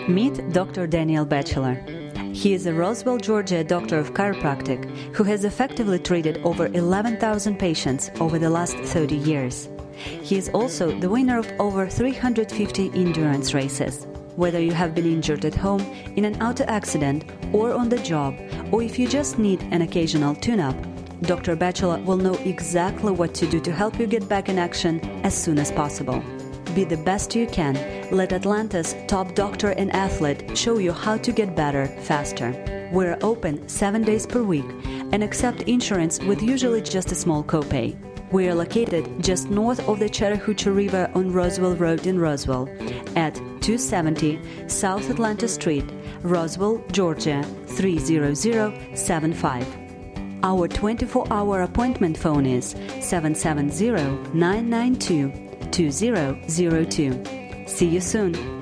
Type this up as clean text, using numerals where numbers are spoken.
Meet Dr. Dan Batchelor. He is a Roswell, Georgia doctor of chiropractic who has effectively treated over 11,000 patients over the last 30 years. He is also the winner of over 350 endurance races. Whether you have been injured at home, in an auto accident, or on the job, or if you just need an occasional tune-up, Dr. Batchelor will know exactly what to do to help you get back in action as soon as possible. Be the best you can. Let Atlanta's top doctor and athlete show you how to get better faster. We're open 7 days per week and accept insurance with usually just a small copay. We are located just north of the Chattahoochee River on Roswell Road in Roswell at 270 South Atlanta Street, Roswell, Georgia 30075. Our 24-hour appointment phone is 770-992-2002. See you soon.